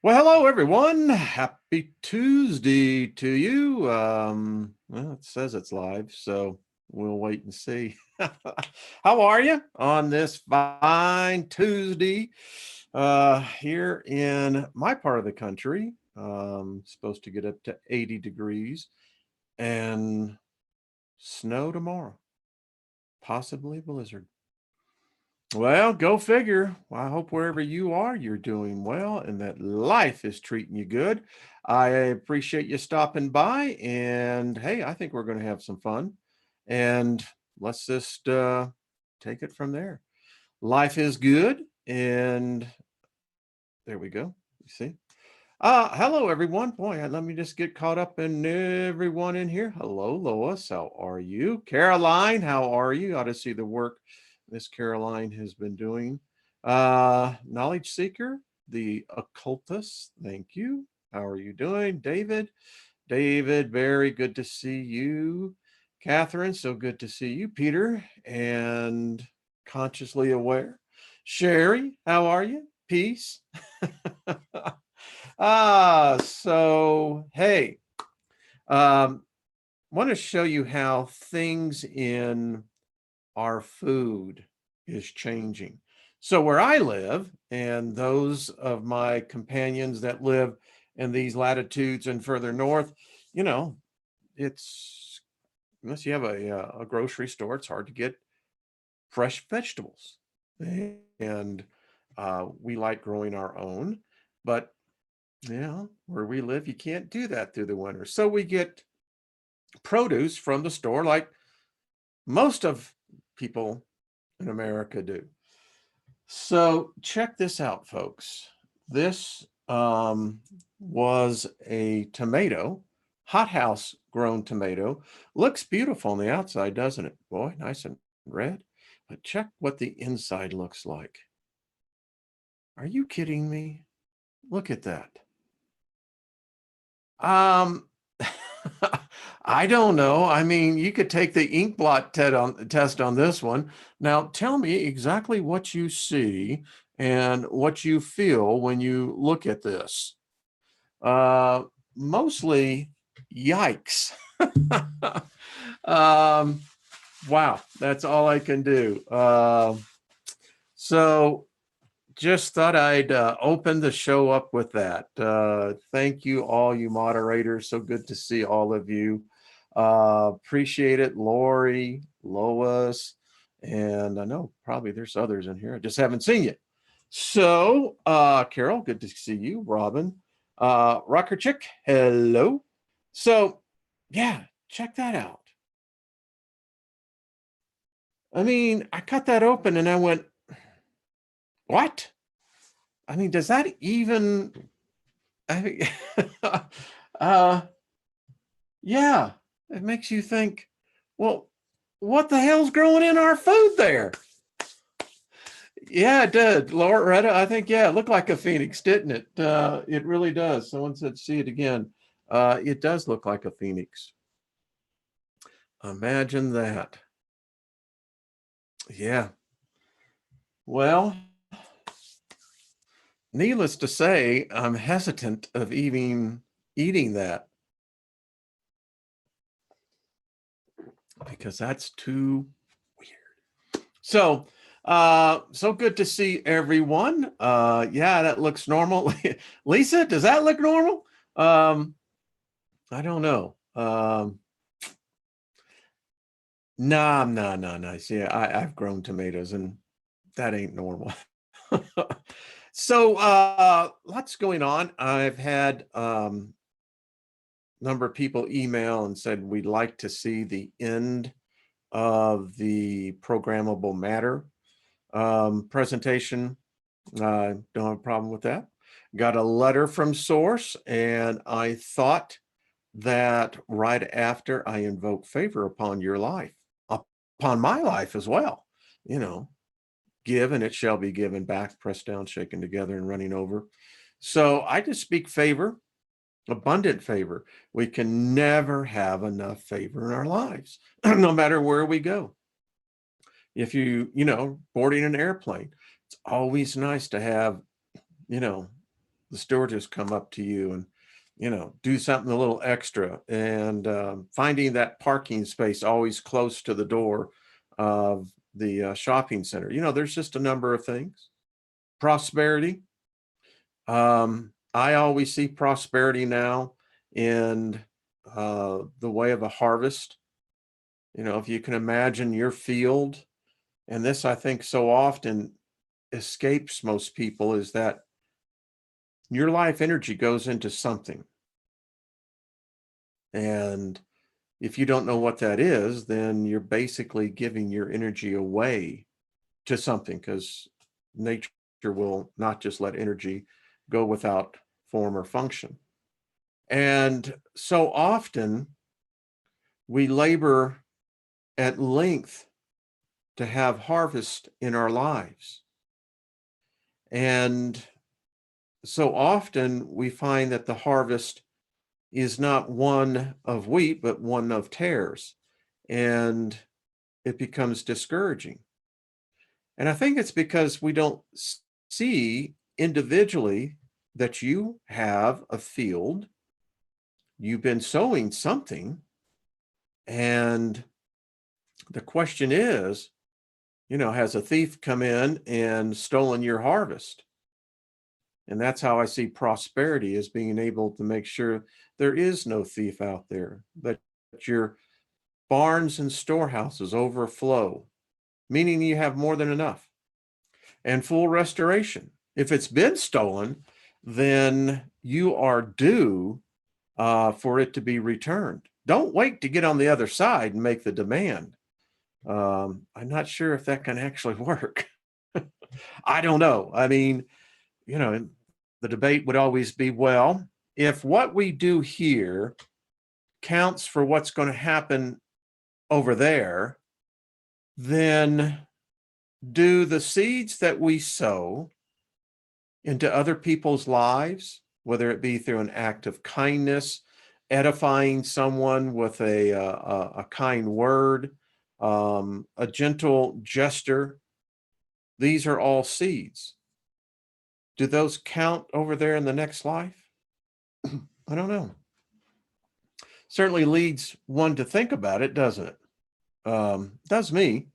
Well, hello everyone. Happy Tuesday to you. Well, it says it's live, so we'll wait and see. How are you on this fine Tuesday here in my part of the country? Supposed to get up to 80 degrees and snow tomorrow, possibly blizzard. Well, go figure. Well, I hope wherever you are, you're doing well and that life is treating you good. I appreciate you stopping by. And hey, I think we're going to have some fun. And let's just take it from there. Life is good. And there we go. You see? Hello, everyone. Boy, let me just get caught up in everyone in here. Hello, Lois. How are you? Caroline, how are you? Ought to see the work Miss Caroline has been doing. Knowledge Seeker, the occultist. Thank you. How are you doing? David, very good to see you. Catherine, so good to see you. Peter, and consciously aware. Sherry, how are you? Peace. So hey, want to show you how things in our food is changing. So where I live, and those of my companions that live in these latitudes and further north, you know, it's unless you have a grocery store, it's hard to get fresh vegetables. And we like growing our own, but yeah, where we live, you can't do that through the winter. So we get produce from the store like most of people in America do. So check this out, folks. This was a tomato, hothouse grown tomato. Looks beautiful on the outside, doesn't it? Boy, nice and red. But check what the inside looks like. Are you kidding me? Look at that. Um, I don't know. I mean, you could take the ink blot test on this one. Now, tell me exactly what you see and what you feel when you look at this. Uh, Mostly, yikes. um, wow, that's all I can do. So just thought I'd open the show up with that. Thank you, all you moderators. So good to see all of you. Appreciate it, Lori, Lois, and I know probably there's others in here. I just haven't seen you. So, Carol, good to see you. Robin, Rocker Chick, hello. So, yeah, check that out. I mean, I cut that open and I went, what? I mean, does that even? I mean, uh, yeah, it makes you think. Well, what the hell's growing in our food there? Yeah, it did, Loretta. I think yeah, it looked like a phoenix, didn't it? It really does. Someone said, "See it again." It does look like a phoenix. Imagine that. Yeah. Well, needless to say, I'm hesitant of even eating that because that's too weird. So, so good to see everyone. Yeah, that looks normal. Lisa, does that look normal? I don't know. Nah. See, I've grown tomatoes and that ain't normal. So, lots going on. I've had number of people email and said we'd like to see the end of the programmable matter presentation. Don't have a problem with that. Got a letter from source, and I thought that right after I invoke favor upon your life, upon my life as well, you know, give and it shall be given back, pressed down, shaken together, and running over. So I just speak favor, abundant favor. We can never have enough favor in our lives, no matter where we go. If boarding an airplane, it's always nice to have, you know, the stewardess come up to you and, do something a little extra, and finding that parking space always close to the door of the shopping center. There's just a number of things. Prosperity. I always see prosperity now in the way of a harvest. If you can imagine your field, and this I think so often escapes most people, is that your life energy goes into something. And if you don't know what that is, then you're basically giving your energy away to something, because nature will not just let energy go without form or function. And so often we labor at length to have harvest in our lives. And so often we find that the harvest is not one of wheat, but one of tares. And it becomes discouraging. And I think it's because we don't see individually that you have a field, you've been sowing something, and the question is, has a thief come in and stolen your harvest? And that's how I see prosperity, as being able to make sure there is no thief out there, that your barns and storehouses overflow, meaning you have more than enough, and full restoration. If it's been stolen, then you are due for it to be returned. Don't wait to get on the other side and make the demand. I'm not sure if that can actually work. I don't know. I mean, the debate would always be, well, if what we do here counts for what's going to happen over there, then do the seeds that we sow into other people's lives, whether it be through an act of kindness, edifying someone with a kind word, a gentle gesture, these are all seeds. Do those count over there in the next life? I don't know. Certainly leads one to think about it, doesn't it? Does me.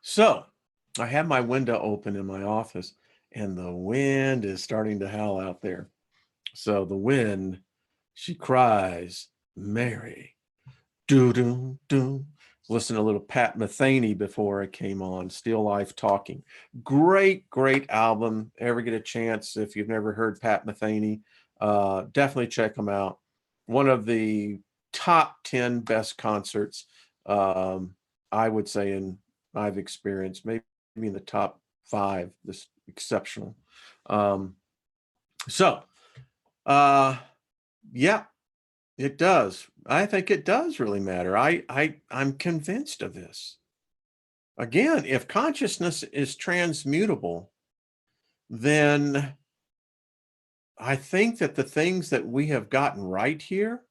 So I have my window open in my office, and the wind is starting to howl out there. So the wind, she cries, Mary, doo-doo, doo. Listen to a little Pat Metheny before I came on, Still Life Talking. Great, great album. Ever get a chance, if you've never heard Pat Metheny, definitely check him out. One of the top 10 best concerts, I would say, I've experienced, maybe in the top 5. This exceptional. Yeah, it does. I think it does really matter. I'm convinced of this. Again, if consciousness is transmutable, then I think that the things that we have gotten right here,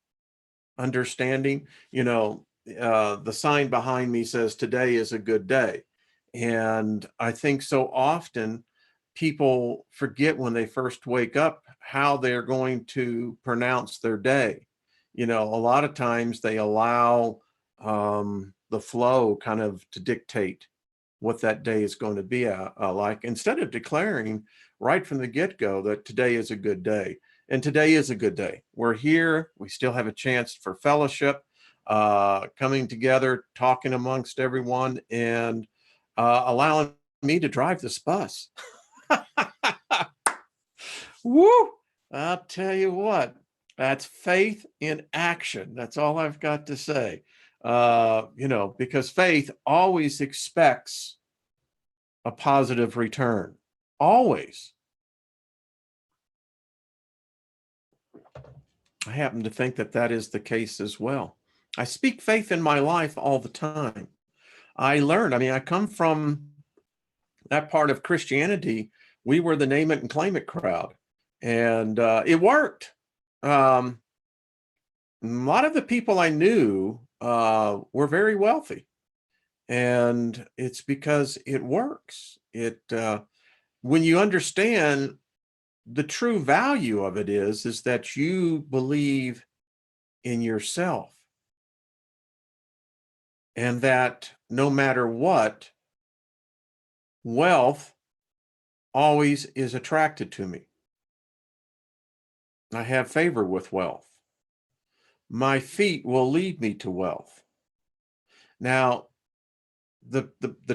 understanding, the sign behind me says today is a good day. And I think so often people forget when they first wake up how they're going to pronounce their day. A lot of times they allow the flow kind of to dictate what that day is going to be like, instead of declaring right from the get-go that today is a good day. And today is a good day. We're here. We still have a chance for fellowship, coming together, talking amongst everyone, and allowing me to drive this bus. Woo! I'll tell you what, that's faith in action. That's all I've got to say. Because faith always expects a positive return. Always. I happen to think that that is the case as well. I speak faith in my life all the time. I come from that part of Christianity. We were the name it and claim it crowd. And it worked. A lot of the people I knew were very wealthy. And it's because it works. when you understand the true value of it is that you believe in yourself, and that no matter what, wealth always is attracted to me. I have favor with wealth. My feet will lead me to wealth. Now, the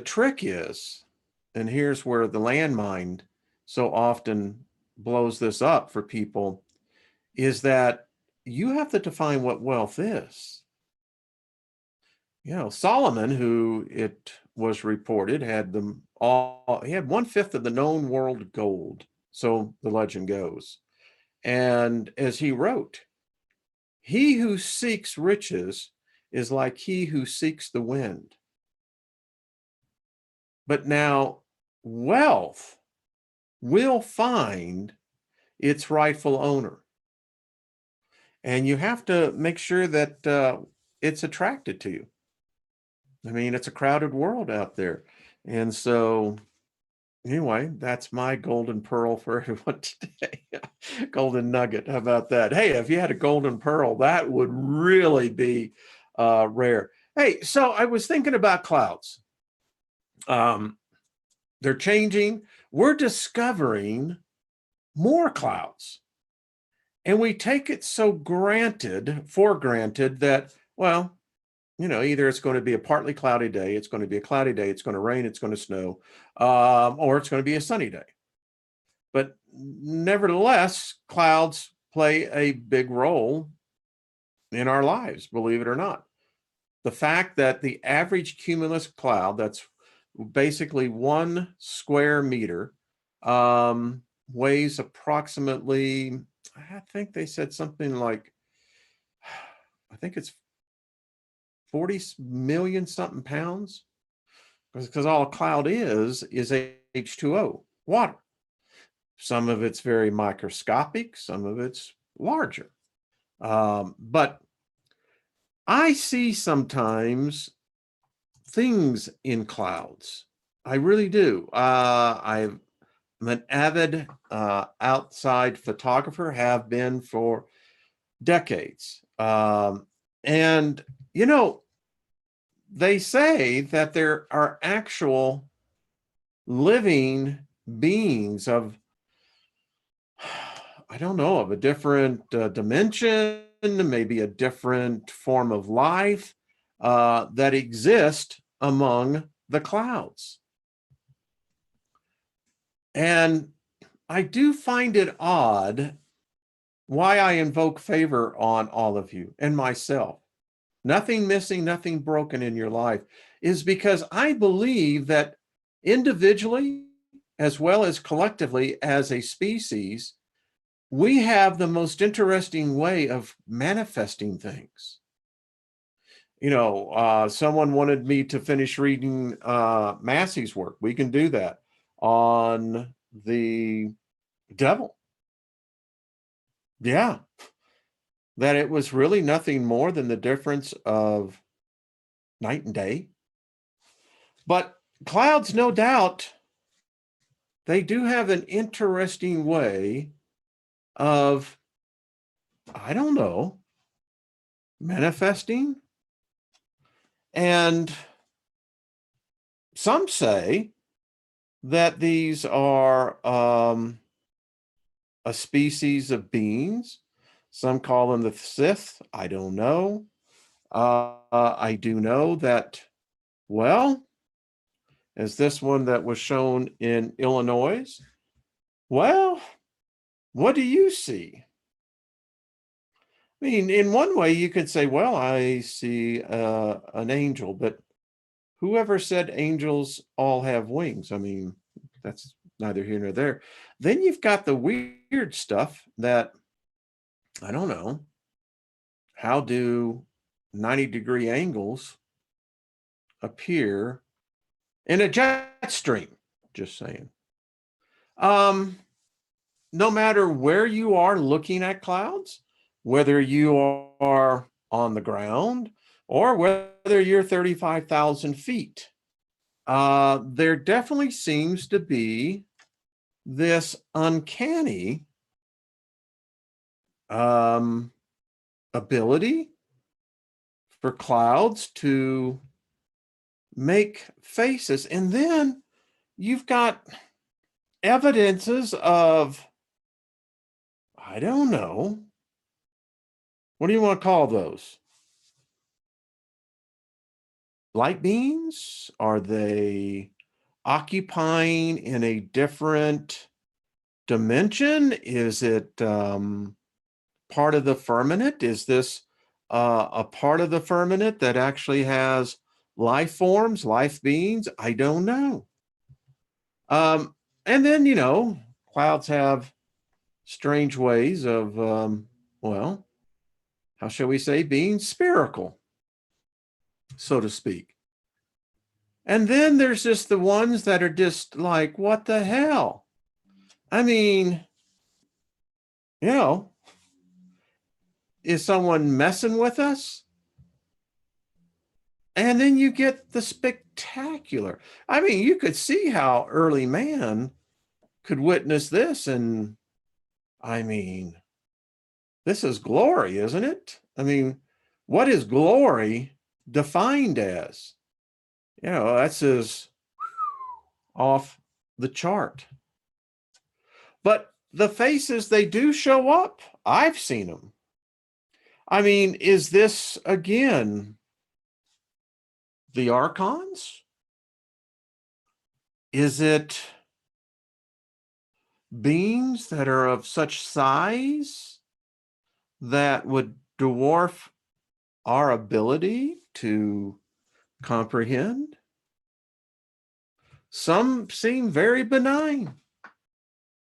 trick is, and here's where the landmine so often blows this up for people, is that you have to define what wealth is. Solomon, who it was reported had them all, he had 1/5 of the known world gold, so the legend goes. And as he wrote, he who seeks riches is like he who seeks the wind. But now wealth will find its rightful owner. And you have to make sure that it's attracted to you. I mean, it's a crowded world out there. And so, anyway, that's my golden pearl for everyone today. Golden nugget. How about that? Hey, if you had a golden pearl, that would really be rare. Hey, so I was thinking about clouds. They're changing. We're discovering more clouds. And we take it so for granted that, well, either it's going to be a partly cloudy day, it's going to be a cloudy day, it's going to rain, it's going to snow, or it's going to be a sunny day. But nevertheless, clouds play a big role in our lives, believe it or not. The fact that the average cumulus cloud, that's basically 1 square meter, weighs approximately, I think they said something like, I think it's 40 million something pounds, because all a cloud is H2O, water. Some of it's very microscopic, some of it's larger. But I see sometimes things in clouds. I really do. I'm an avid outside photographer, have been for decades. And, they say that there are actual living beings of, I don't know, of a different dimension, maybe a different form of life that exist among the clouds. And I do find it odd why I invoke favor on all of you and myself. Nothing missing, nothing broken in your life, is because I believe that individually, as well as collectively as a species, we have the most interesting way of manifesting things. Someone wanted me to finish reading Massey's work. We can do that on the devil. Yeah. That it was really nothing more than the difference of night and day. But clouds, no doubt, they do have an interesting way of, I don't know, manifesting. And some say that these are a species of beings. Some call them the Sith. I don't know. I do know that, well, as this one that was shown in Illinois, well, what do you see? I mean, in one way, you could say, well, I see an angel, but whoever said angels all have wings? I mean, that's neither here nor there. Then you've got the weird stuff that, I don't know, how do 90-degree angles appear in a jet stream? Just saying. No matter where you are looking at clouds, whether you are on the ground or whether you're 35,000 feet, there definitely seems to be this uncanny um, ability for clouds to make faces. And then you've got evidences of, I don't know, what do you want to call those? Light beings? Are they occupying in a different dimension? Is it part of the firmament? Is this a part of the firmament that actually has life forms, life beings? I don't know. And then, clouds have strange ways of, well, how shall we say, being spherical, so to speak. And then there's just the ones that are just like, what the hell? I mean, you know, is someone messing with us? And then you get the spectacular. I mean, you could see how early man could witness this. And I mean, this is glory, isn't it? I mean, what is glory defined as? That's as off the chart. But the faces, they do show up. I've seen them. I mean, is this again the archons? Is it beings that are of such size that would dwarf our ability to comprehend? Some seem very benign,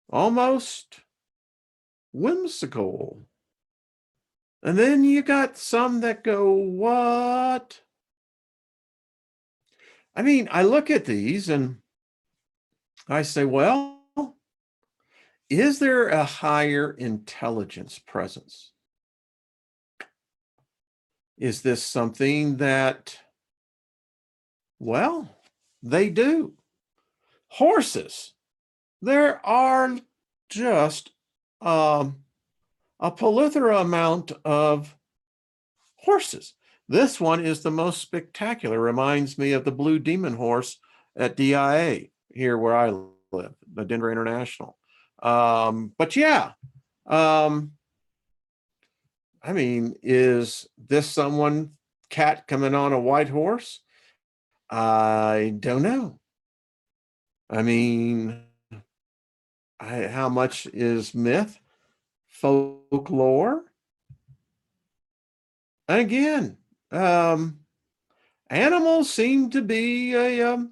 almost whimsical. And then you got some that go, what? I mean, I look at these and I say, well, is there a higher intelligence presence? Is this something that, well, they do? Horses, there are just a plethora amount of horses. This one is the most spectacular. Reminds me of the Blue Demon horse at DIA here where I live, the Denver International. But yeah, I mean, is this someone cat coming on a white horse? I don't know. I mean, how much is myth, folklore? And again, animals seem to be a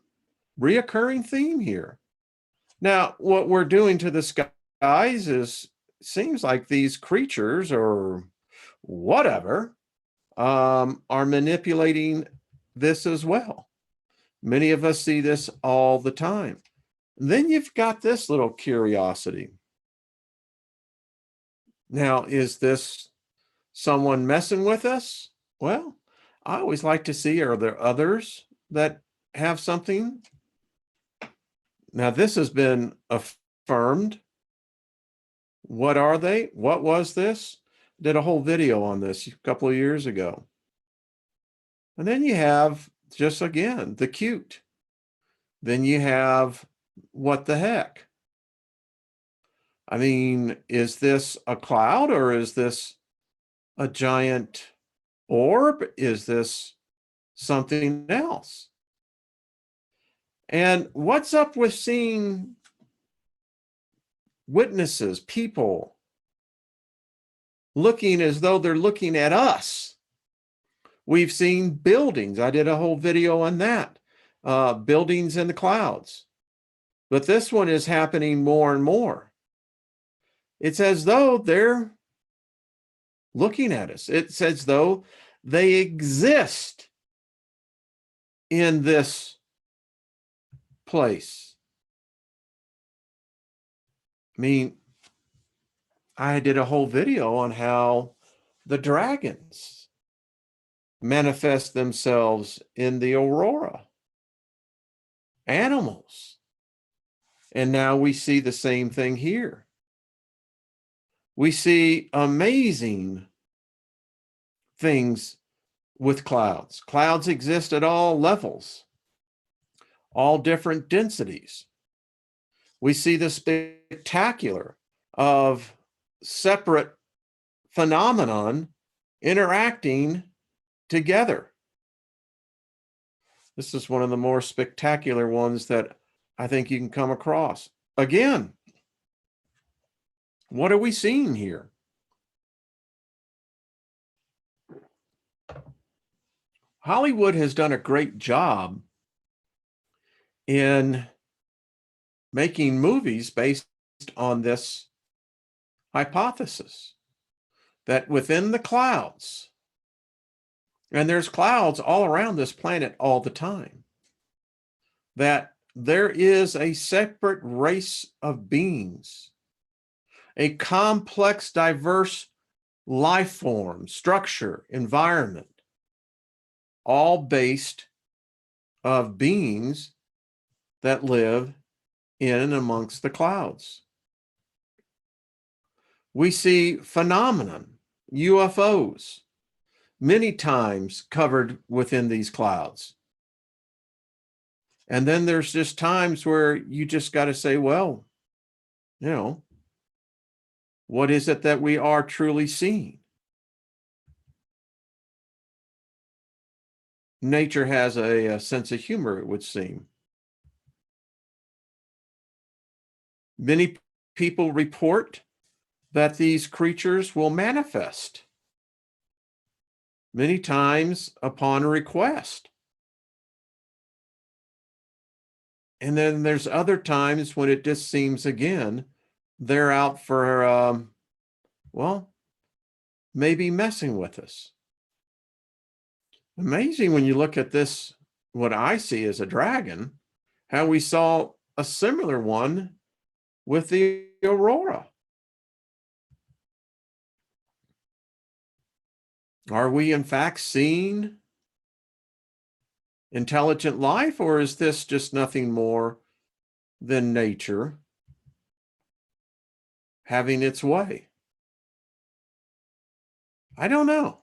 reoccurring theme here. Now, what we're doing to the skies is seems like these creatures or whatever are manipulating this as well. Many of us see this all the time. Then you've got this little curiosity. Now, is this someone messing with us? Well, I always like to see, are there others that have something? Now, this has been affirmed. What are they? What was this? Did a whole video on this a couple of years ago. And then you have just again the cute. Then you have what the heck? I mean, is this a cloud or is this a giant orb? Is this something else? And what's up with seeing witnesses, people looking as though they're looking at us? We've seen buildings. I did a whole video on that. Buildings in the clouds. But this one is happening more and more. It's as though they're looking at us. It's as though they exist in this place. I mean, I did a whole video on how the dragons manifest themselves in the aurora. Animals. And now we see the same thing here. We see amazing things with clouds. Clouds exist at all levels, all different densities. We see the spectacular of separate phenomenon interacting together. This is one of the more spectacular ones that I think you can come across. Again, what are we seeing here? Hollywood has done a great job in making movies based on this hypothesis that within the clouds, and there's clouds all around this planet all the time, that there is a separate race of beings, a complex, diverse life form, structure, environment, all based of beings that live in and amongst the clouds. We see phenomenon, UFOs, many times covered within these clouds. And then there's just times where you just got to say, well, you know, what is it that we are truly seeing? Nature has a sense of humor, it would seem. Many people report that these creatures will manifest many times upon request. And then there's other times when it just seems, again, they're out for, well, maybe messing with us. Amazing when you look at this, what I see as a dragon, how we saw a similar one with the aurora. Are we in fact seeing intelligent life, or is this just nothing more than nature having its way? I don't know.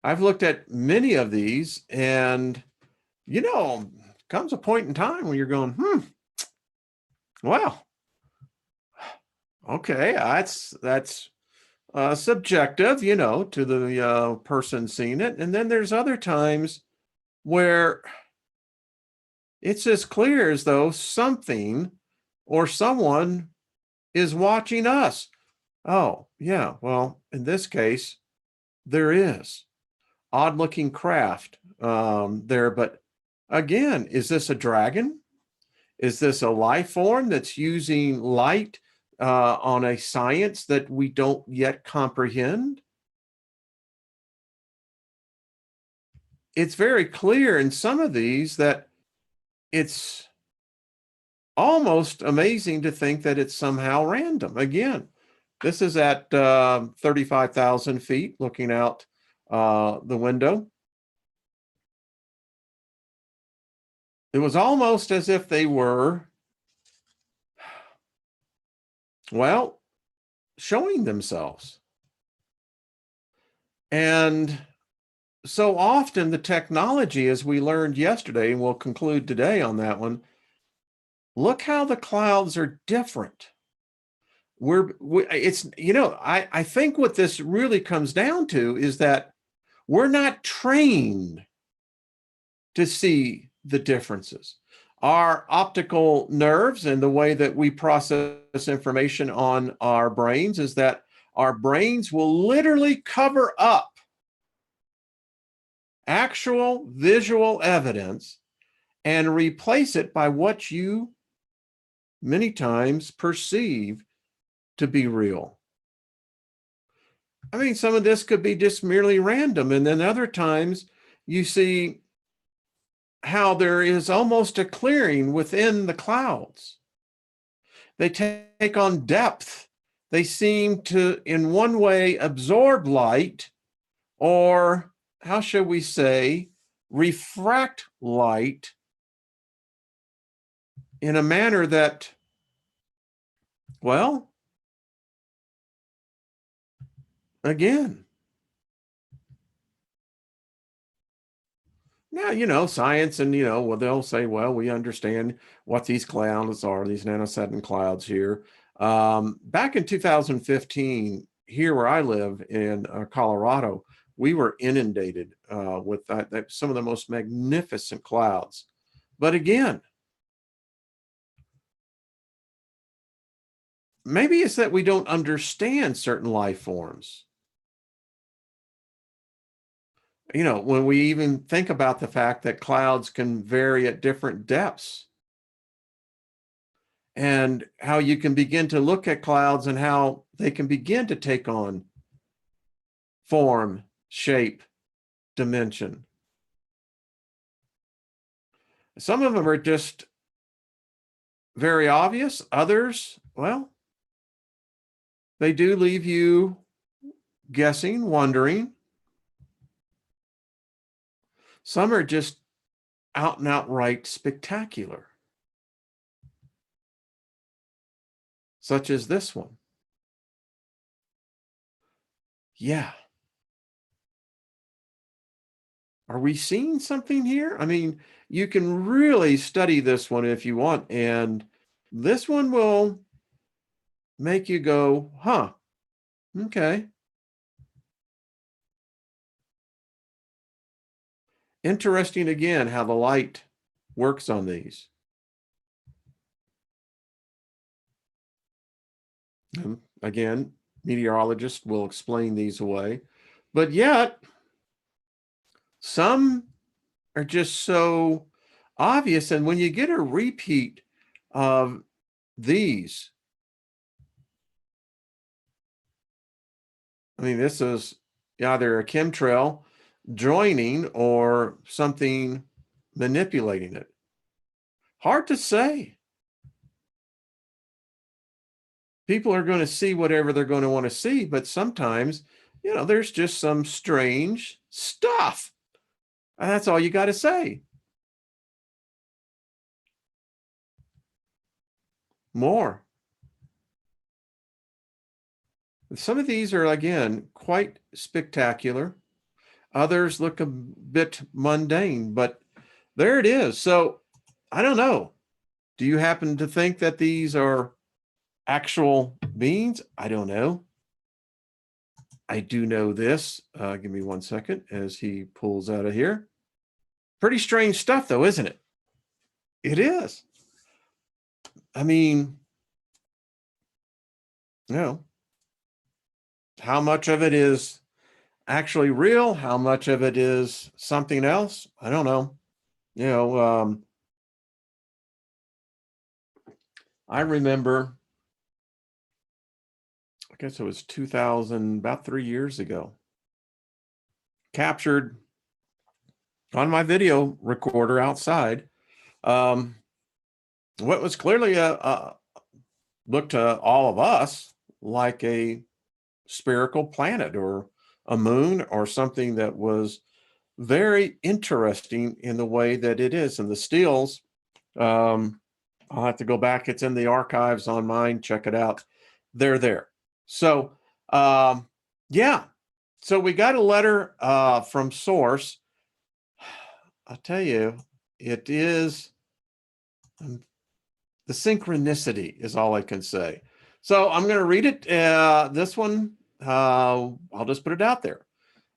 I've looked at many of these, and comes a point in time when you're going, well, okay, that's subjective, to the person seeing it. And then there's other times where it's as clear as though something or someone is watching us. Oh, yeah, well, in this case, there is odd looking craft there. But again, is this a dragon? Is this a life form that's using light on a science that we don't yet comprehend? It's very clear in some of these that it's almost amazing to think that it's somehow random. Again, this is at 35,000 feet looking out the window. It was almost as if they were, well, showing themselves. And so often the technology, as we learned yesterday, and we'll conclude today on that one, look how the clouds are different. I think what this really comes down to is that we're not trained to see the differences. Our optical nerves and the way that we process information on our brains is that our brains will literally cover up actual visual evidence and replace it by what you many times perceive to be real. I mean, some of this could be just merely random. And then other times you see how there is almost a clearing within the clouds. They take on depth. They seem to, in one way, absorb light, or how shall we say, refract light in a manner that, well, again, now, science and, well, they'll say, well, we understand what these clouds are, these nanosetin clouds here. Back in 2015, here where I live in Colorado, we were inundated with some of the most magnificent clouds. But again, maybe it's that we don't understand certain life forms. When we even think about the fact that clouds can vary at different depths, and how you can begin to look at clouds and how they can begin to take on form, shape, dimension. Some of them are just very obvious. Others, well, they do leave you guessing, wondering. Some are just out and outright spectacular, such as this one. Yeah. Are we seeing something here? I mean, you can really study this one if you want, and this one will make you go, huh, okay. Interesting again how the light works on these. Again, meteorologists will explain these away, but yet some are just so obvious. And when you get a repeat of these, I mean, this is either a chemtrail joining or something manipulating it. Hard to say. People are going to see whatever they're going to want to see, but sometimes, there's just some strange stuff. And that's all you got to say. More. Some of these are, again, quite spectacular. Others look a bit mundane, but there it is. So I don't know. Do you happen to think that these are actual beings? I don't know. I do know this. Give me 1 second as he pulls out of here. Pretty strange stuff, though, isn't it? It is. I mean, how much of it is actually real? How much of it is something else? I don't know. I remember, I guess it was 2000, about 3 years ago, captured on my video recorder outside, what was clearly looked to all of us like a spherical planet or a moon or something that was very interesting in the way that it is. And the stills, I'll have to go back. It's in the archives on mine. Check it out. They're there. So, yeah. So we got a letter from Source. I'll tell you, it is the synchronicity is all I can say. So I'm going to read it. This one, I'll just put it out there.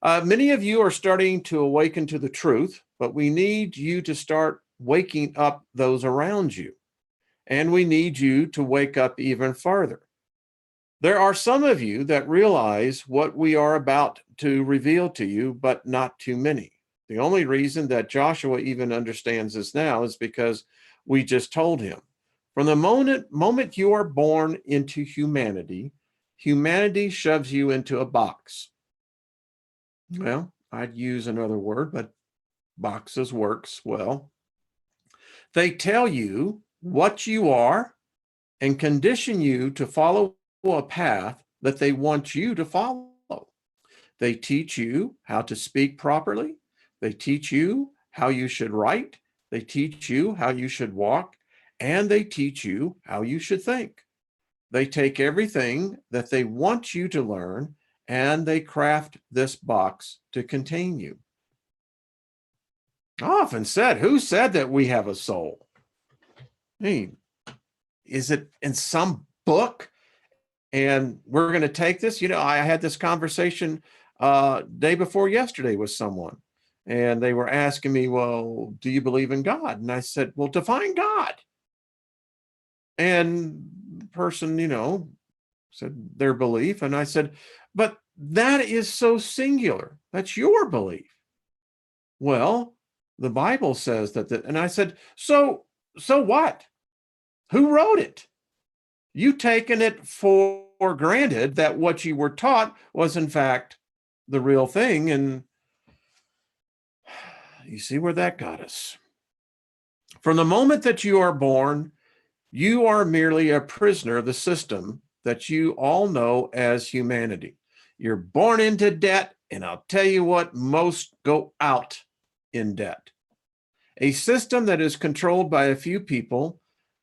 Many of you are starting to awaken to the truth, but we need you to start waking up those around you. And we need you to wake up even further. There are some of you that realize what we are about to reveal to you, but not too many. The only reason that Joshua even understands this now is because we just told him. From the moment you are born into humanity, humanity shoves you into a box. Well, I'd use another word, but boxes works well. They tell you what you are and condition you to follow a path that they want you to follow. They teach you how to speak properly. They teach you how you should write. They teach you how you should walk. and they teach you how you should think. They take everything that they want you to learn and they craft this box to contain you. I often said, who said that we have a soul? I mean, is it in some book? And we're going to take this. I had this conversation day before yesterday with someone, and they were asking me, well, do you believe in God? And I said, well, define God. And the person, said their belief. And I said, but that is so singular. That's your belief. Well, the Bible says that. And I said, so what? Who wrote it? You taken it for granted that what you were taught was in fact the real thing. And you see where that got us. From the moment that you are born, you are merely a prisoner of the system that you all know as humanity. You're born into debt, and I'll tell you what, most go out in debt. A system that is controlled by a few people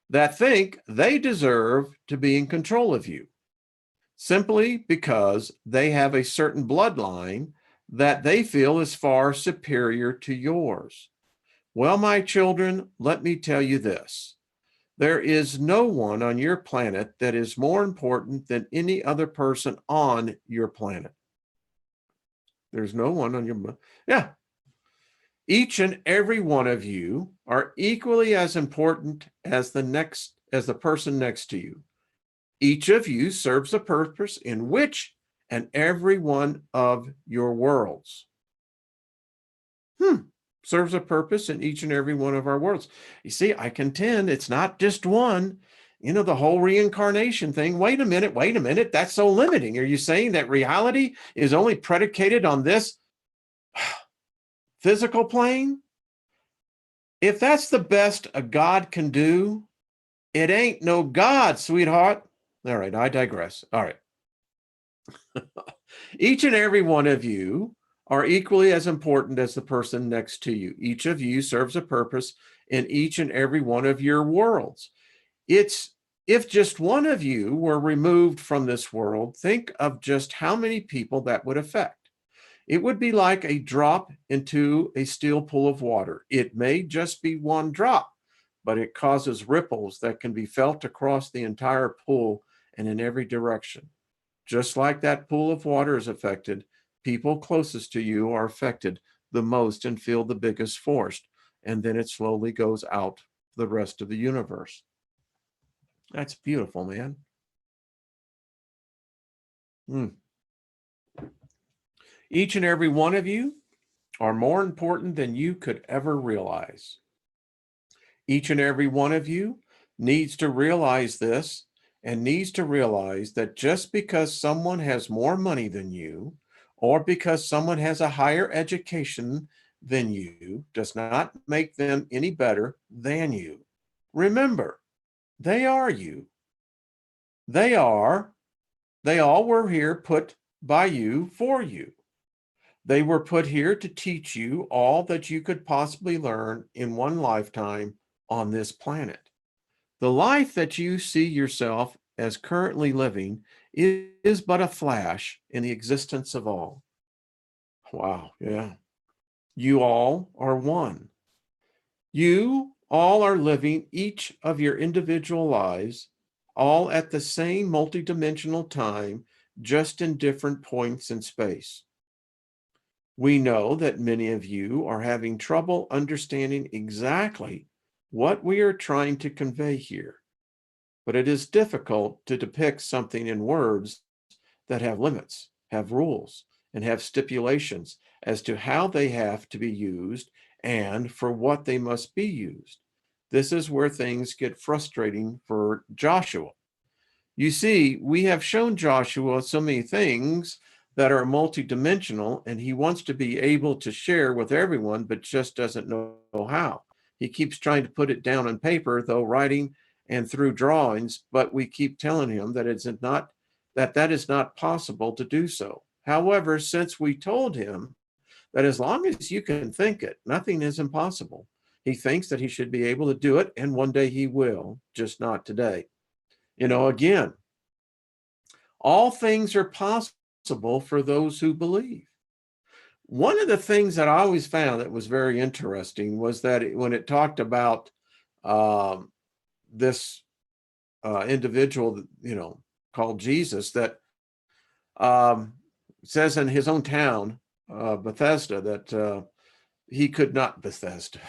that think they deserve to be in control of you, simply because they have a certain bloodline that they feel is far superior to yours. Well, my children, let me tell you this. There is no one on your planet that is more important than any other person on your planet. There's no one on your, yeah. Each and every one of you are equally as important as the person next to you. Each of you serves a purpose in which and every one of your worlds. Serves a purpose in each and every one of our worlds. You see, I contend it's not just one. The whole reincarnation thing. Wait a minute. That's so limiting. Are you saying that reality is only predicated on this physical plane? If that's the best a God can do, it ain't no God, sweetheart. All right, I digress. All right. Each and every one of you are equally as important as the person next to you. Each of you serves a purpose in each and every one of your worlds. If just one of you were removed from this world, think of just how many people that would affect. It would be like a drop into a still pool of water. It may just be one drop, but it causes ripples that can be felt across the entire pool and in every direction. Just like that pool of water is affected, people closest to you are affected the most and feel the biggest force. And then it slowly goes out the rest of the universe. That's beautiful, man. Each and every one of you are more important than you could ever realize. Each and every one of you needs to realize this and needs to realize that just because someone has more money than you, or because someone has a higher education than you, does not make them any better than you. Remember, they are you. They all were here put by you for you. They were put here to teach you all that you could possibly learn in one lifetime on this planet. The life that you see yourself as currently living is but a flash in the existence of all. Wow, yeah. You all are one. You all are living each of your individual lives, all at the same multidimensional time, just in different points in space. We know that many of you are having trouble understanding exactly what we are trying to convey here, but it is difficult to depict something in words that have limits, have rules, and have stipulations as to how they have to be used and for what they must be used. This is where things get frustrating for Joshua. You see, we have shown Joshua so many things that are multidimensional, and he wants to be able to share with everyone, but just doesn't know how. He keeps trying to put it down on paper, though writing and through drawings, but we keep telling him that that is not possible to do so. However, since we told him that as long as you can think it, nothing is impossible, He thinks that he should be able to do it, and one day he will, just not today. Again, all things are possible for those who believe. One of the things that I always found that was very interesting was that when it talked about this individual, called Jesus, that says in his own town, Bethesda, that he could not Bethesda,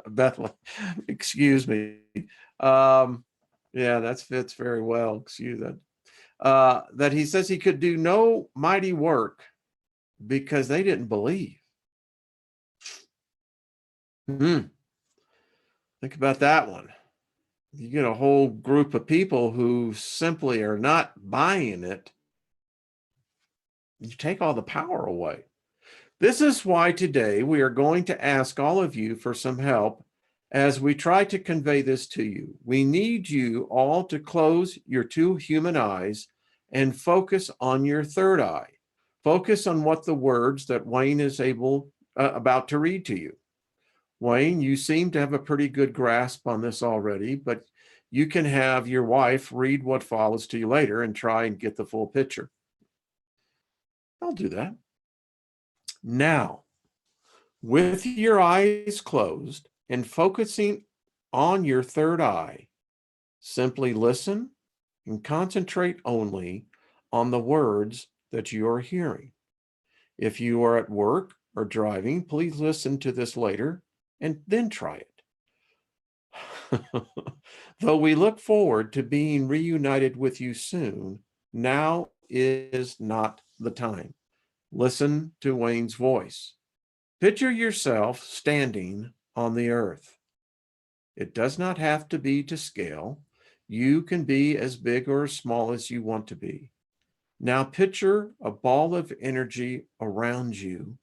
Bethlehem, excuse me. Yeah, that fits very well. Excuse that. That he says he could do no mighty work because they didn't believe. Think about that one. You get a whole group of people who simply are not buying it. You take all the power away. This is why today we are going to ask all of you for some help as we try to convey this to you. We need you all to close your two human eyes and focus on your third eye. Focus on what the words that Wayne is about to read to you. Wayne, you seem to have a pretty good grasp on this already, but you can have your wife read what follows to you later and try and get the full picture. I'll do that. Now, with your eyes closed and focusing on your third eye, simply listen and concentrate only on the words that you are hearing. If you are at work or driving, please listen to this later and then try it. Though we look forward to being reunited with you soon, now is not the time. Listen to Wayne's voice. Picture yourself standing on the earth. It does not have to be to scale. You can be as big or as small as you want to be. Now picture a ball of energy around you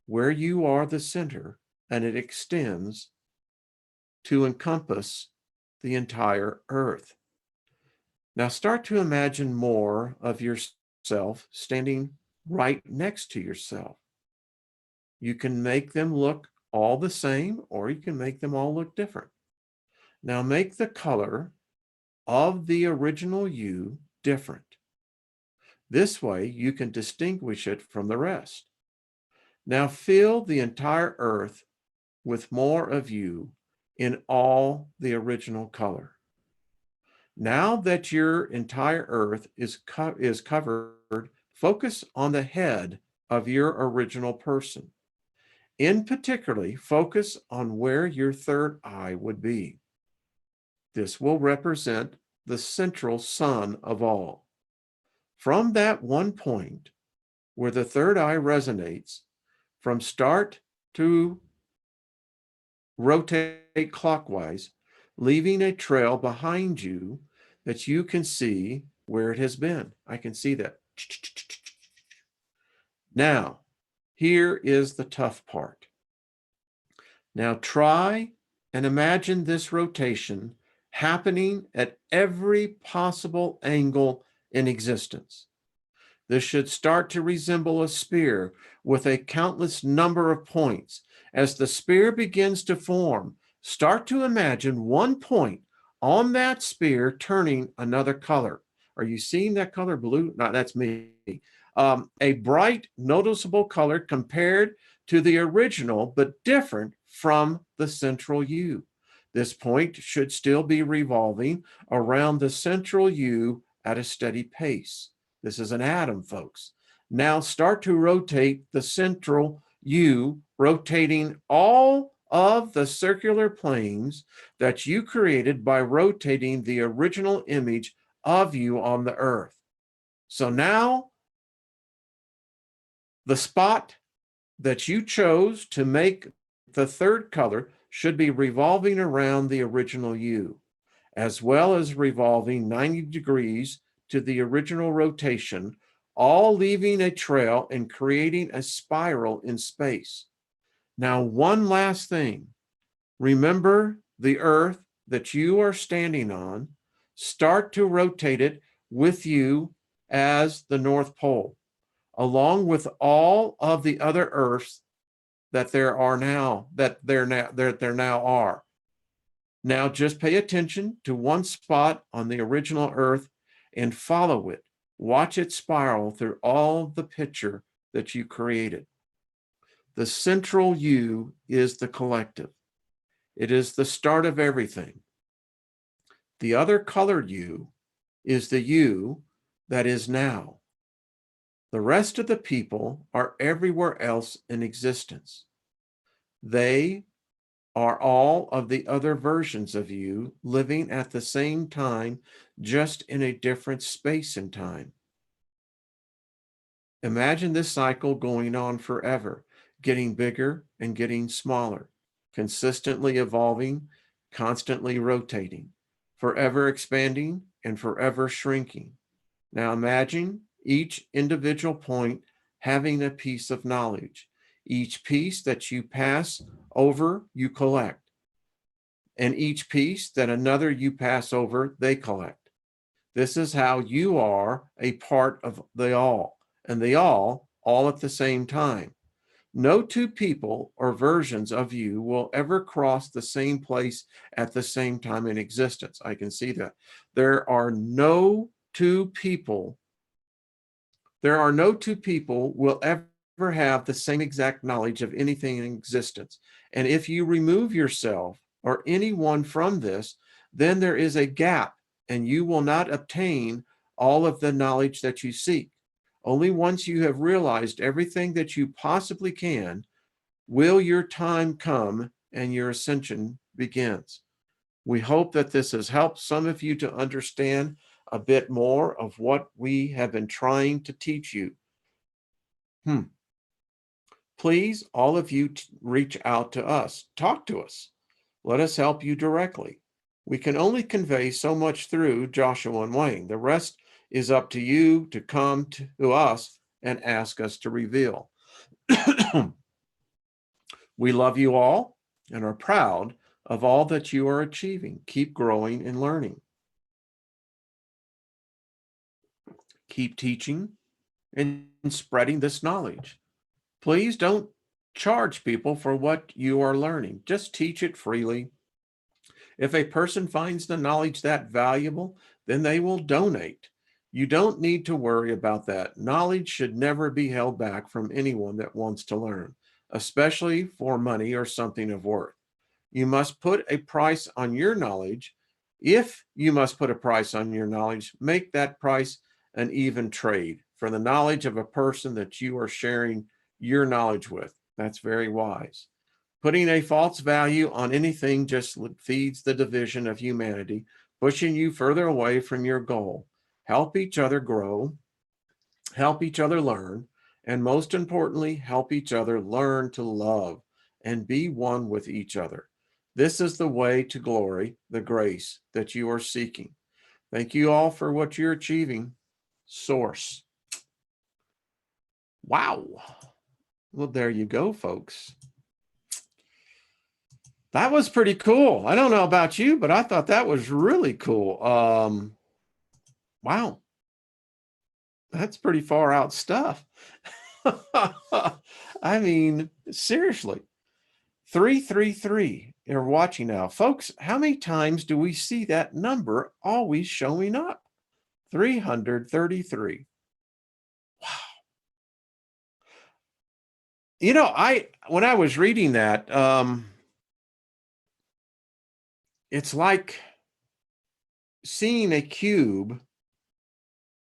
where you are the center, and it extends to encompass the entire earth. Now start to imagine more of yourself standing right next to yourself. You can make them look all the same, or you can make them all look different. Now make the color of the original you different. This way you can distinguish it from the rest. Now fill the entire earth with more of you in all the original color. Now that your entire earth is covered, focus on the head of your original person. In particularly, focus on where your third eye would be. This will represent the central sun of all. From that one point where the third eye resonates, from start to rotate clockwise, leaving a trail behind you that you can see where it has been. I can see that. Now, here is the tough part. Now try and imagine this rotation happening at every possible angle in existence. This should start to resemble a spear with a countless number of points. As the spear begins to form, start to imagine one point on that spear turning another color. Are you seeing that color blue? No, that's me. A bright, noticeable color compared to the original, but different from the central you. This point should still be revolving around the central you at a steady pace. This is an atom, folks. Now start to rotate the central you, rotating all of the circular planes that you created by rotating the original image of you on the earth. So now the spot that you chose to make the third color should be revolving around the original you, as well as revolving 90 degrees to the original rotation, all leaving a trail and creating a spiral in space. Now, one last thing. Remember the earth that you are standing on. Start to rotate it with you as the North Pole, along with all of the other earths that there are now, that there now are. Now just pay attention to one spot on the original Earth and follow it. Watch it spiral through all the picture that you created. The central you is the collective. It is the start of everything. The other colored you is the you that is now. The rest of the people are everywhere else in existence. They are all of the other versions of you living at the same time, just in a different space and time. Imagine this cycle going on forever, getting bigger and getting smaller, consistently evolving, constantly rotating, forever expanding and forever shrinking. Now imagine each individual point having a piece of knowledge. Each piece that you pass over, you collect. And each piece that another you pass over, they collect. This is how you are a part of the all, and the all at the same time. No two people or versions of you will ever cross the same place at the same time in existence. I can see that. There are no two people will ever have the same exact knowledge of anything in existence. And if you remove yourself or anyone from this, then there is a gap and you will not obtain all of the knowledge that you seek. Only once you have realized everything that you possibly can will your time come and your ascension begins. We hope that this has helped some of you to understand a bit more of what we have been trying to teach you. Please, all of you, reach out to us. Talk to us. Let us help you directly. We can only convey so much through Joshua and Wayne. The rest is up to you to come to us and ask us to reveal. We love you all and are proud of all that you are achieving. Keep growing and learning. Keep teaching and spreading this knowledge. Please don't charge people for what you are learning. Just teach it freely. If a person finds the knowledge that valuable, then they will donate. You don't need to worry about that. Knowledge should never be held back from anyone that wants to learn, especially for money or something of worth. You must put a price on your knowledge. If you must put a price on your knowledge, make that price an even trade for the knowledge of a person that you are sharing your knowledge with. That's very wise. Putting a false value on anything just feeds the division of humanity, pushing you further away from your goal. Help each other grow, help each other learn, and most importantly, help each other learn to love and be one with each other. This is the way to glory, the grace that you are seeking. Thank you all for what you're achieving. Source. Wow. Well, there you go, folks. That was pretty cool. I don't know about you, but I thought that was really cool. Wow. That's pretty far out stuff. I mean, seriously. 333 are watching now. Folks, how many times do we see that number always showing up? 333. Wow. You know, when I was reading that, it's like seeing a cube,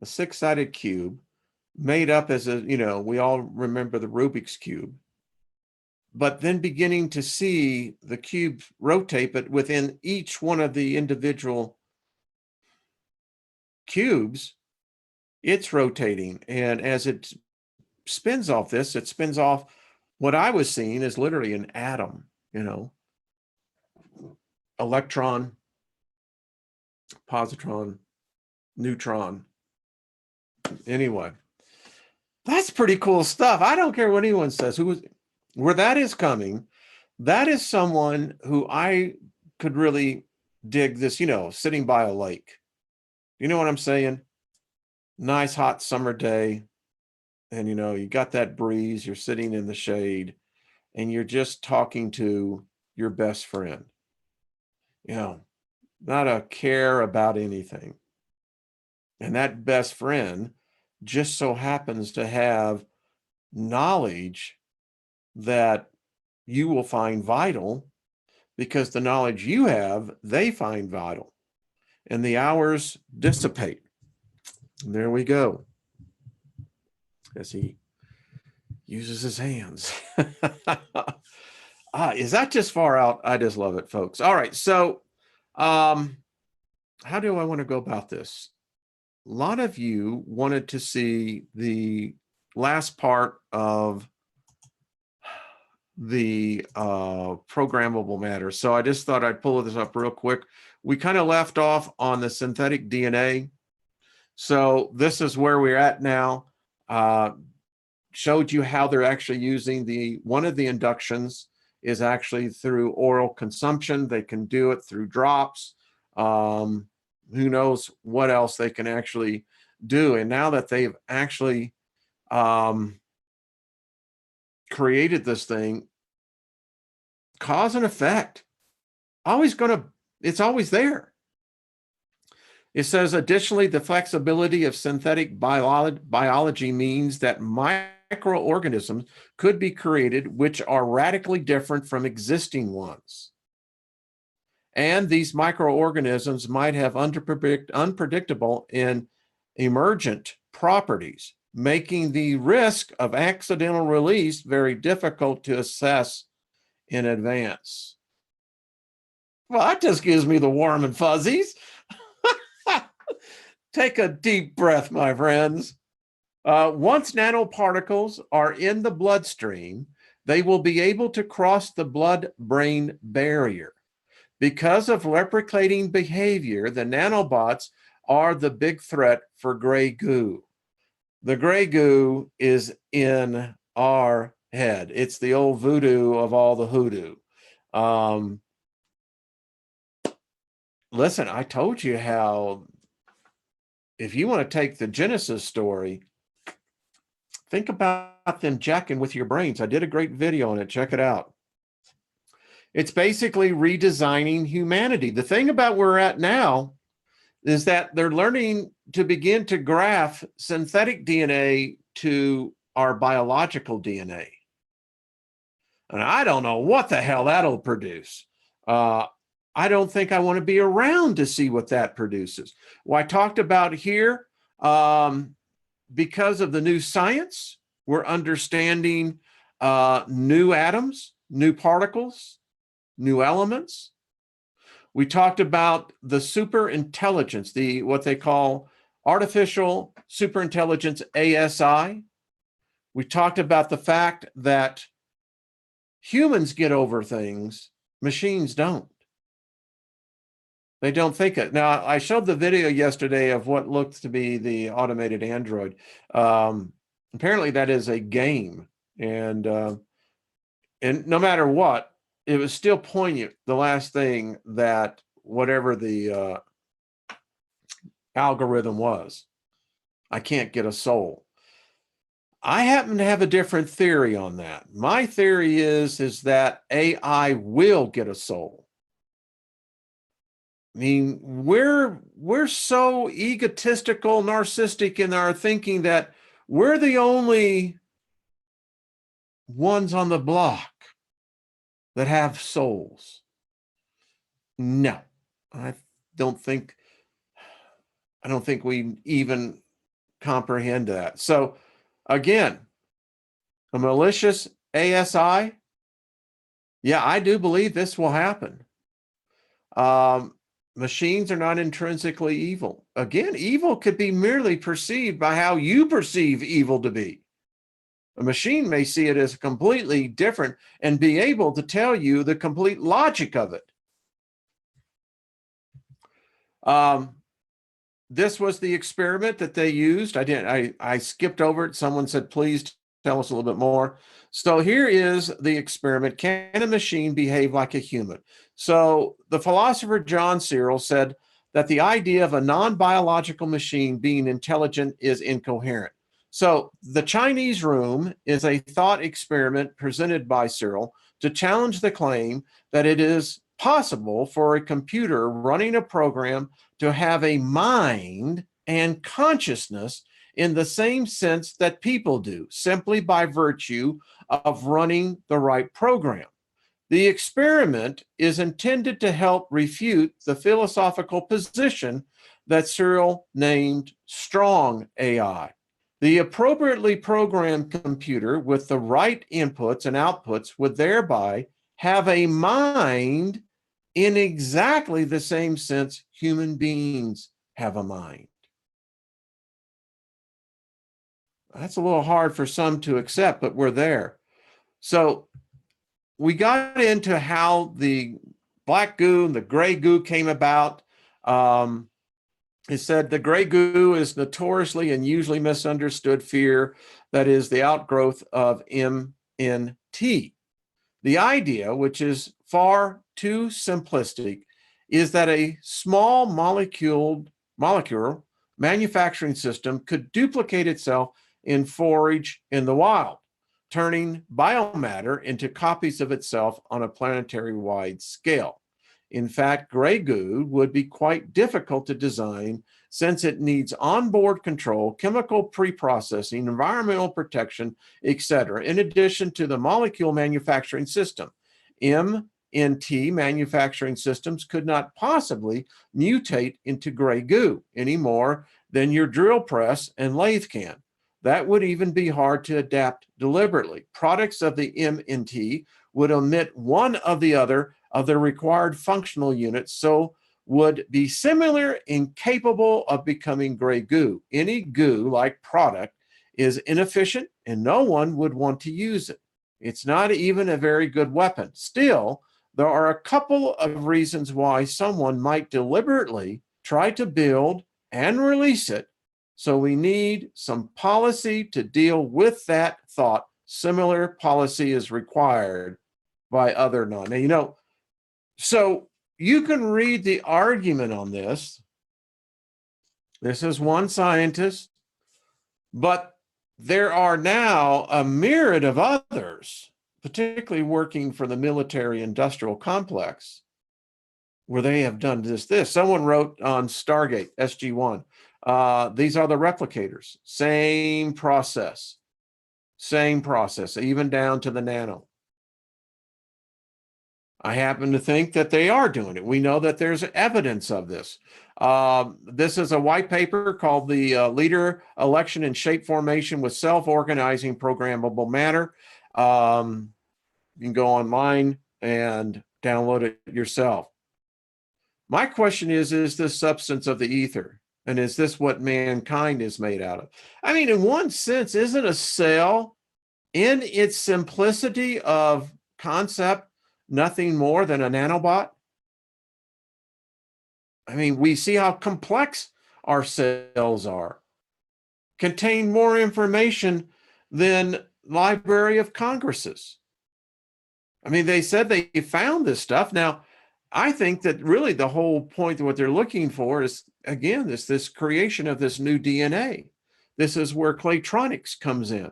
a six-sided cube, made up as we all remember the Rubik's Cube, but then beginning to see the cube rotate, but within each one of the individual cubes, it's rotating. And as it spins off this, it spins off what I was seeing is literally an atom, electron, positron, neutron. Anyway, that's pretty cool stuff. I don't care what anyone says. Where that is coming, that is someone who I could really dig this, sitting by a lake. You know what I'm saying? Nice hot summer day. And, you got that breeze, you're sitting in the shade and you're just talking to your best friend, you know, not a care about anything. And that best friend just so happens to have knowledge that you will find vital, because the knowledge you have, they find vital, and the hours dissipate. And there we go, as he uses his hands. Is that just far out? I just love it, folks. All right. So how do I want to go about this? A lot of you wanted to see the last part of the programmable matter. So I just thought I'd pull this up real quick. We kind of left off on the synthetic DNA. So this is where we're at now. Showed you how they're actually using one of the inductions is actually through oral consumption. They can do it through drops. Who knows what else they can actually do. And now that they've actually created this thing, cause and effect, it's always there. It says, additionally, the flexibility of synthetic biology means that microorganisms could be created which are radically different from existing ones. And these microorganisms might have unpredictable and emergent properties, making the risk of accidental release very difficult to assess in advance. Well, that just gives me the warm and fuzzies. Take a deep breath, my friends. Once nanoparticles are in the bloodstream, they will be able to cross the blood-brain barrier. Because of replicating behavior, the nanobots are the big threat for gray goo. The gray goo is in our head. It's the old voodoo of all the hoodoo. Listen, I told you how, if you want to take the Genesis story, think about them jacking with your brains. I did a great video on it. Check it out. It's basically redesigning humanity. The thing about where we're at now is that they're learning to begin to graph synthetic DNA to our biological DNA. And I don't know what the hell that'll produce. I don't think I want to be around to see what that produces. Well, I talked about here, because of the new science, we're understanding new atoms, new particles, new elements. We talked about the super intelligence, what they call artificial superintelligence, ASI. We talked about the fact that humans get over things, machines don't. They don't think it. Now, I showed the video yesterday of what looks to be the automated android. Apparently, that is a game, and no matter what, it was still poignant. The last thing that whatever the algorithm was, I can't get a soul. I happen to have a different theory on that. My theory is that AI will get a soul. I mean, we're so egotistical, narcissistic in our thinking that we're the only ones on the block that have souls. No, I don't think we even comprehend that. So again, a malicious ASI, yeah, I do believe this will happen. Machines are not intrinsically evil. Again, evil could be merely perceived by how you perceive evil to be. A machine may see it as completely different and be able to tell you the complete logic of it. This was the experiment that they used. I skipped over it. Someone said, please tell us a little bit more. So here is the experiment. Can a machine behave like a human? So the philosopher John Searle said that the idea of a non-biological machine being intelligent is incoherent. So the Chinese room is a thought experiment presented by Cyril to challenge the claim that it is possible for a computer running a program to have a mind and consciousness in the same sense that people do, simply by virtue of running the right program. The experiment is intended to help refute the philosophical position that Cyril named strong AI. The appropriately programmed computer with the right inputs and outputs would thereby have a mind in exactly the same sense human beings have a mind. That's a little hard for some to accept, but we're there. So we got into how the black goo and the gray goo came about. It said the gray goo is notoriously and usually misunderstood fear that is the outgrowth of MNT. The idea, which is far too simplistic, is that a small molecule manufacturing system could duplicate itself in forage in the wild, turning biomatter into copies of itself on a planetary-wide scale. In fact, gray goo would be quite difficult to design since it needs onboard control, chemical pre-processing, environmental protection, etc., in addition to the molecule manufacturing system. MNT manufacturing systems could not possibly mutate into gray goo any more than your drill press and lathe can. That would even be hard to adapt deliberately. Products of the MNT would omit one of the other of the required functional units, so would be similar and capable of becoming gray goo. Any goo-like product is inefficient and no one would want to use it. It's not even a very good weapon. Still, there are a couple of reasons why someone might deliberately try to build and release it. So we need some policy to deal with that thought. Similar policy is required by other non. Now, so you can read the argument on this. This is one scientist, but there are now a myriad of others, particularly working for the military industrial complex, where they have done this. Someone wrote on Stargate, SG-1, these are the replicators. Same process, even down to the nano. I happen to think that they are doing it. We know that there's evidence of this. This is a white paper called the Leader Election and Shape Formation with Self-Organizing Programmable Matter. You can go online and download it yourself. My question is this substance of the ether? And is this what mankind is made out of? I mean, in one sense, isn't a cell in its simplicity of concept nothing more than a nanobot? I mean, we see how complex our cells are, contain more information than Library of Congresses. I mean, they said they found this stuff. Now, I think that really the whole point of what they're looking for is, again, this creation of this new DNA. This is where Claytronics comes in.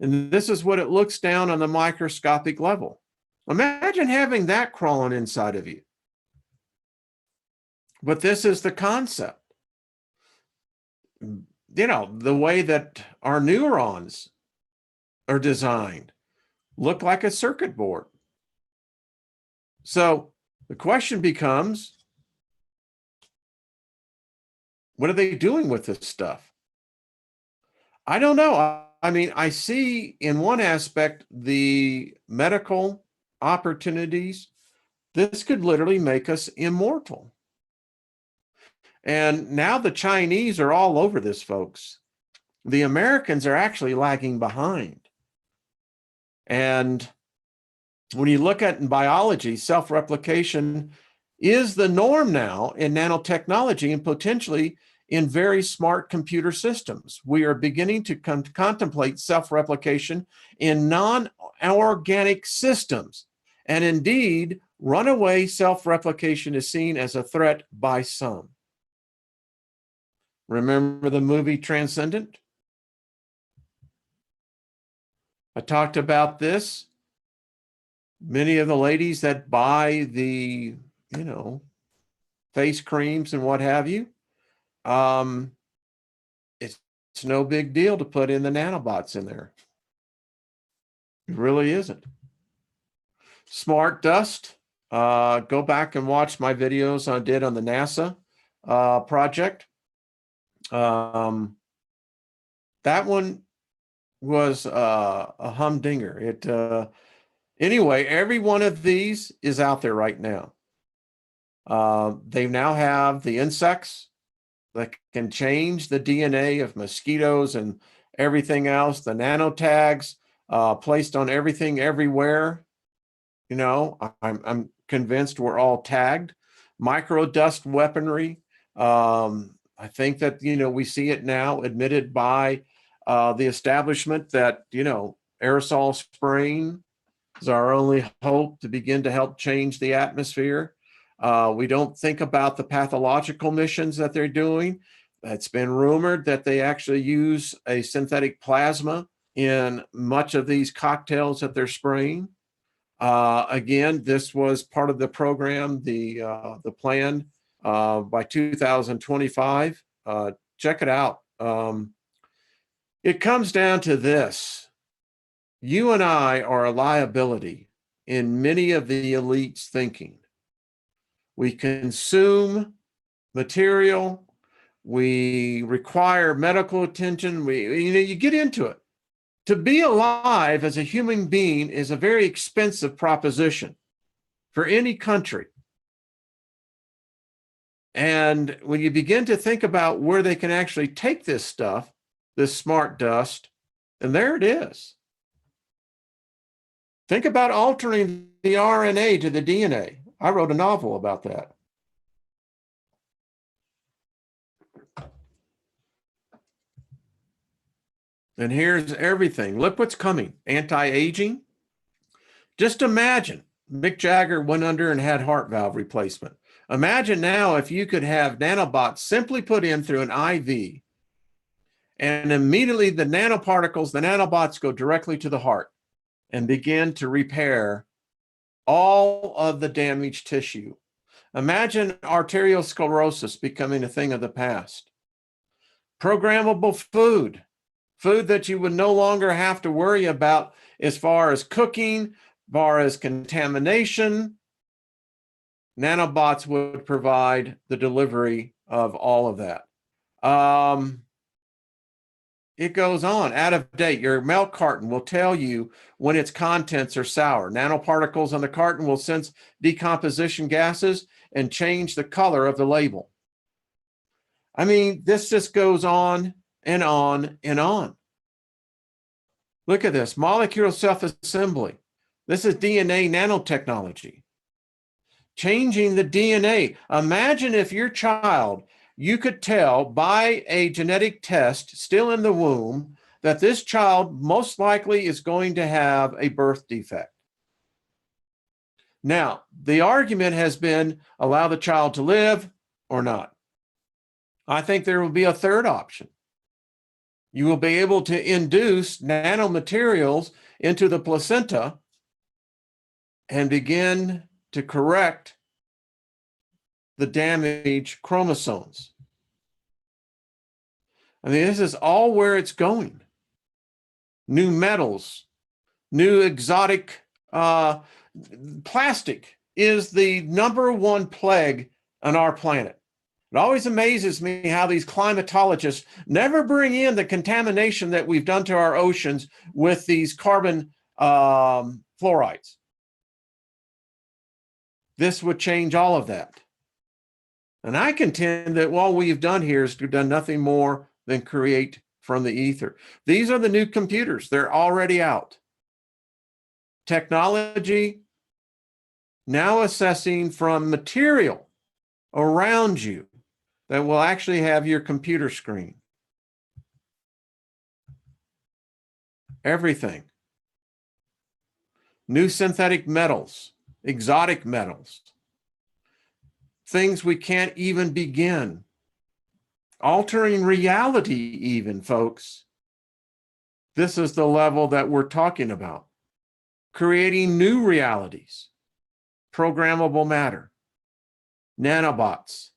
And this is what it looks down on the microscopic level. Imagine having that crawling inside of you. But this is the concept. You know, the way that our neurons are designed look like a circuit board. So the question becomes, what are they doing with this stuff? I don't know. I mean, I see in one aspect the medical opportunities. This could literally make us immortal. And now the Chinese are all over this, folks. The Americans are actually lagging behind. And when you look at in biology, self-replication is the norm now in nanotechnology and potentially in very smart computer systems. We are beginning to contemplate self-replication in non-organic systems. And indeed, runaway self-replication is seen as a threat by some. Remember the movie Transcendent? I talked about this. Many of the ladies that buy the, face creams and what have you, um, it's no big deal to put in the nanobots in there. It really isn't. Smart dust. Go back and watch my videos I did on the NASA project. That one was a humdinger. Anyway, every one of these is out there right now. They now have the insects that can change the DNA of mosquitoes and everything else. The nanotags placed on everything everywhere. I'm convinced we're all tagged. Microdust weaponry. I think that, we see it now admitted by the establishment that, aerosol spraying is our only hope to begin to help change the atmosphere. We don't think about the pathological missions that they're doing. It's been rumored that they actually use a synthetic plasma in much of these cocktails that they're spraying. Again, this was part of the program, the plan by 2025. Check it out. It comes down to this. You and I are a liability in many of the elites' thinking. We consume material. We require medical attention. You get into it. To be alive as a human being is a very expensive proposition for any country. And when you begin to think about where they can actually take this stuff, this smart dust, and there it is. Think about altering the RNA to the DNA. I wrote a novel about that. And here's everything. Look what's coming. Anti-aging. Just imagine Mick Jagger went under and had heart valve replacement. Imagine now if you could have nanobots simply put in through an IV, and immediately the nanoparticles, the nanobots go directly to the heart and begin to repair all of the damaged tissue. Imagine arteriosclerosis becoming a thing of the past. Programmable food that you would no longer have to worry about as far as cooking, as far as contamination. Nanobots would provide the delivery of all of that. It goes on. Out of date. Your milk carton will tell you when its contents are sour. Nanoparticles on the carton will sense decomposition gases and change the color of the label. I mean, this just goes on and on and on. Look at this. Molecular self-assembly. This is DNA nanotechnology. Changing the DNA. Imagine if your child, you could tell by a genetic test still in the womb that this child most likely is going to have a birth defect. Now, the argument has been allow the child to live or not. I think there will be a third option. You will be able to induce nanomaterials into the placenta and begin to correct the damaged chromosomes. I mean, this is all where it's going. New metals, new exotic plastic is the #1 plague on our planet. It always amazes me how these climatologists never bring in the contamination that we've done to our oceans with these carbon fluorides. This would change all of that. And I contend that what we've done here is done nothing more than create from the ether. These are the new computers. They're already out. Technology now assessing from material around you that will actually have your computer screen. Everything. New synthetic metals, exotic metals, things we can't even begin. Altering reality even, folks. This is the level that we're talking about. Creating new realities, programmable matter, nanobots,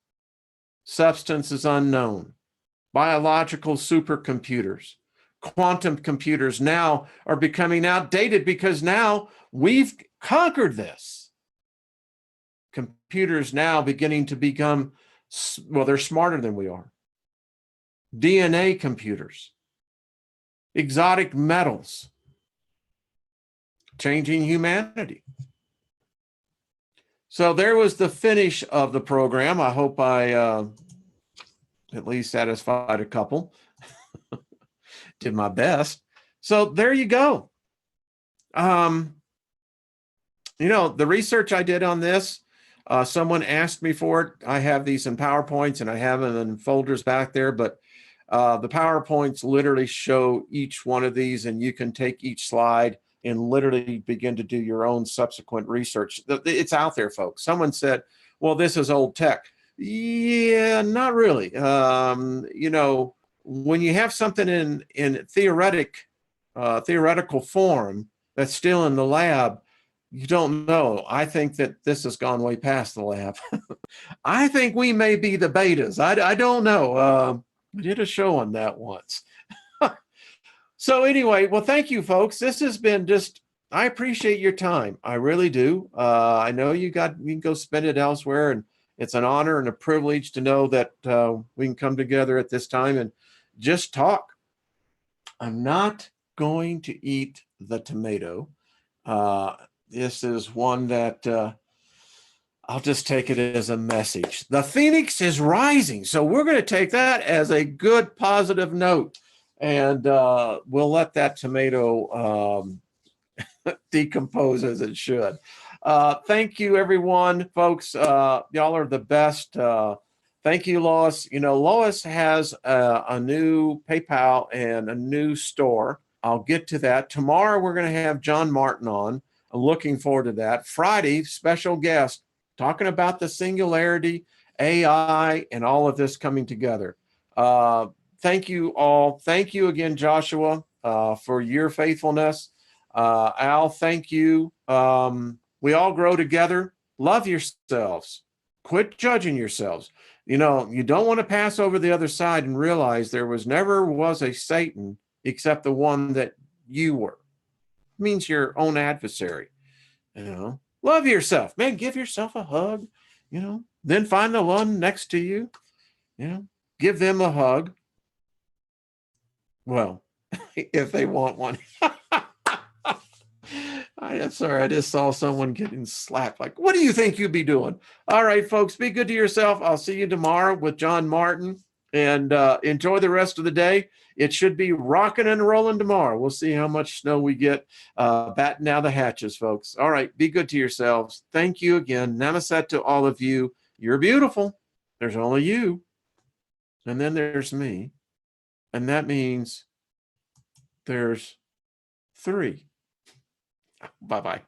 substances unknown, biological supercomputers, quantum computers now are becoming outdated because now we've conquered this. Computers now beginning to become, well, they're smarter than we are. DNA computers, exotic metals, changing humanity. So there was the finish of the program. I hope I at least satisfied a couple. Did my best. So there you go. You know, the research I did on this, someone asked me for it. I have these in PowerPoints and I have them in folders back there, but the PowerPoints literally show each one of these, and you can take each slide and literally begin to do your own subsequent research. It's out there, folks. Someone said, well, this is old tech. Yeah, not really. You know, when you have something in theoretical form that's still in the lab, you don't know. I think that this has gone way past the lab. I think we may be the betas. I don't know. We did a show on that once. So anyway, well, thank you, folks. This has been just, I appreciate your time. I really do. I know you can go spend it elsewhere, and it's an honor and a privilege to know that we can come together at this time and just talk. I'm not going to eat the tomato. This is one that I'll just take it as a message. The phoenix is rising. So we're going to take that as a good positive note. And we'll let that tomato decompose as it should. Thank you, everyone, folks. Y'all are the best. Thank you, Lois. You know, Lois has a new PayPal and a new store. I'll get to that. Tomorrow, we're going to have John Martin on. I'm looking forward to that. Friday, special guest talking about the singularity, AI, and all of this coming together. Thank you all. Thank you again, Joshua, for your faithfulness. Al, thank you. We all grow together. Love yourselves. Quit judging yourselves. You know, you don't want to pass over the other side and realize there never was a Satan except the one that you were. It means your own adversary. You know, love yourself, man. Give yourself a hug. You know, then find the one next to you. You know, give them a hug. Well, if they want one. I'm sorry, I just saw someone getting slapped. Like, what do you think you'd be doing? All right, folks, be good to yourself. I'll see you tomorrow with John Martin, and enjoy the rest of the day. It should be rocking and rolling tomorrow. We'll see how much snow we get. Batten down the hatches, folks. All right, be good to yourselves. Thank you again. Namaste to all of you. You're beautiful. There's only you. And then there's me. And that means there's 3. Bye-bye.